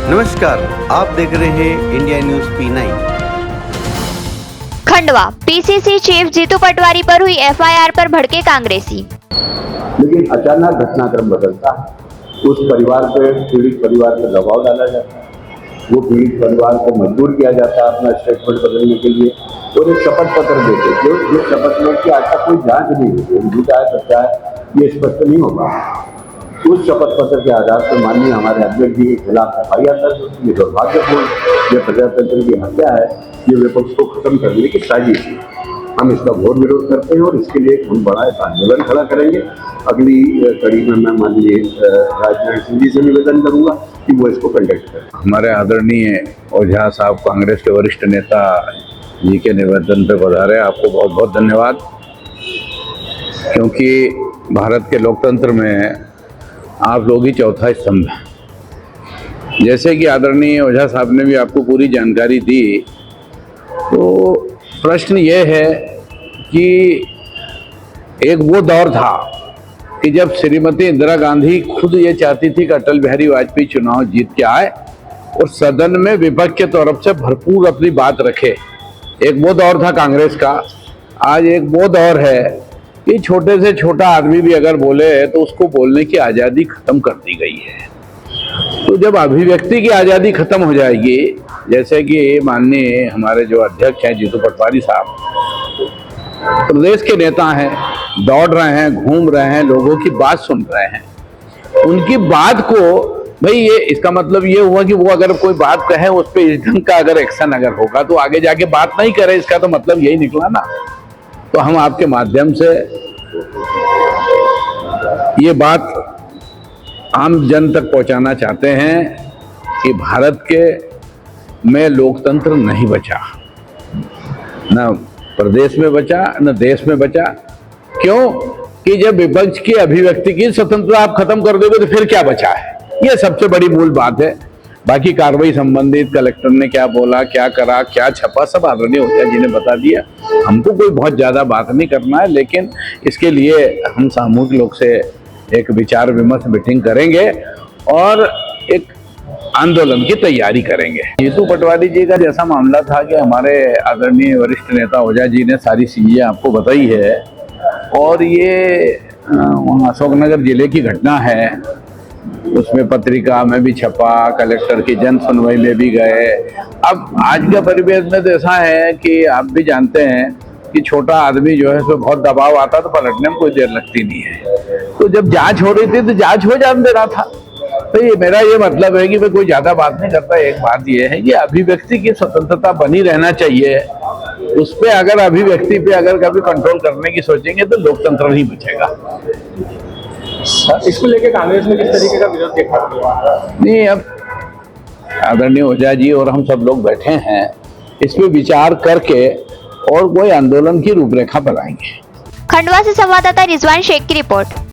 नमस्कार, आप देख रहे हैं India news P9। Khandwa PCC chief Jitu Patwari पर हुई एफआईआर पर भड़के कांग्रेसी। लेकिन अचानक घटनाक्रम बदलता है। उस परिवार पे, पीड़ित परिवार पे दबाव डाला जाता है। वो पीड़ित परिवार को मजबूर किया जाता है अपना स्टेटमेंट बदलने के लिए और एक शपथ पत्र देते जो जिस शपथ में कि आज तक कोई जांच नहीं हुई, झूठा है सच्चा है ये स्पष्ट नहीं होगा। उस शपथ पत्र के आधार पर माननीय हमारे अध्यक्ष जी के खिलाफ एफआईआर दर्ज होती है। दुर्भाग्यपूर्ण, ये प्रजातंत्र की हत्या है, ये विपक्ष को खत्म करने की साजिश है। हम इसका घोर विरोध करते हैं और इसके लिए हम बड़ा एक आंदोलन खड़ा करेंगे। अगली कड़ी में मैं माननीय राजनाथ सिंह जी से निवेदन करूंगा कि वो इसको कंडक्ट करें। हमारे आदरणीय ओझा साहब कांग्रेस के वरिष्ठ नेता जी के निवेदन पे पधारे, आपको बहुत बहुत धन्यवाद। क्योंकि भारत के लोकतंत्र में आप लोग ही चौथा स्तंभ हैं। जैसे कि आदरणीय ओझा साहब ने भी आपको पूरी जानकारी दी, तो प्रश्न ये है कि एक वो दौर था कि जब श्रीमती इंदिरा गांधी खुद ये चाहती थी कि अटल बिहारी वाजपेयी चुनाव जीत के आए और सदन में विपक्ष के तरफ से भरपूर अपनी बात रखे। एक वो दौर था कांग्रेस का। आज एक वो दौर है कि छोटे से छोटा आदमी भी अगर बोले तो उसको बोलने की आज़ादी खत्म कर दी गई है। तो जब अभिव्यक्ति की आज़ादी खत्म हो जाएगी, जैसे कि माननीय हमारे जो अध्यक्ष हैं जीतू पटवारी साहब प्रदेश के नेता हैं, दौड़ रहे हैं, घूम रहे हैं, लोगों की बात सुन रहे हैं, उनकी बात को भाई ये इसका मतलब ये हुआ कि वो अगर कोई बात कहे उस पर इस ढंग का अगर एक्शन अगर होगा तो आगे जाके बात नहीं करे, इसका तो मतलब यही निकला ना। तो हम आपके माध्यम से ये बात आम जन तक पहुंचाना चाहते हैं कि भारत के में लोकतंत्र नहीं बचा, न प्रदेश में बचा न देश में बचा। क्यों कि जब विपक्ष की अभिव्यक्ति की स्वतंत्रता आप खत्म कर दोगे तो फिर क्या बचा है, ये सबसे बड़ी मूल बात है। बाकी कार्रवाई संबंधित कलेक्टर ने क्या बोला, क्या करा, क्या छपा, सब आदरणीय ओझा जी ने बता दिया। हमको कोई बहुत ज़्यादा बात नहीं करना है, लेकिन इसके लिए हम सामूहिक लोग से एक विचार विमर्श मीटिंग करेंगे और एक आंदोलन की तैयारी करेंगे। जीतू पटवारी जी का जैसा मामला था कि हमारे आदरणीय वरिष्ठ नेता ओझा जी ने सारी चीज़ें आपको बताई है और ये अशोकनगर जिले की घटना है। उसमें पत्रिका में भी छपा, कलेक्टर की जन सुनवाई में भी गए। अब आज के परिवेश में तो ऐसा है कि आप भी जानते हैं कि छोटा आदमी जो है उसमें बहुत दबाव आता तो पलटने में कोई देर लगती नहीं है। तो जब जांच हो रही थी तो जांच हो जाने देना था। तो ये मेरा ये मतलब है कि मैं कोई ज्यादा बात नहीं करता। एक बात ये है कि अभिव्यक्ति की स्वतंत्रता बनी रहना चाहिए। उस पर अगर अभिव्यक्ति पे अगर कभी कंट्रोल करने की सोचेंगे तो लोकतंत्र नहीं बचेगा। इसको लेके कांग्रेस में किस तरीके का विरोध देखा गया? नहीं, अब आदरणीय ओझा जी और हम सब लोग बैठे हैं, इस पे विचार करके और कोई आंदोलन की रूपरेखा बनाएंगे। खंडवा से संवाददाता रिजवान शेख की रिपोर्ट।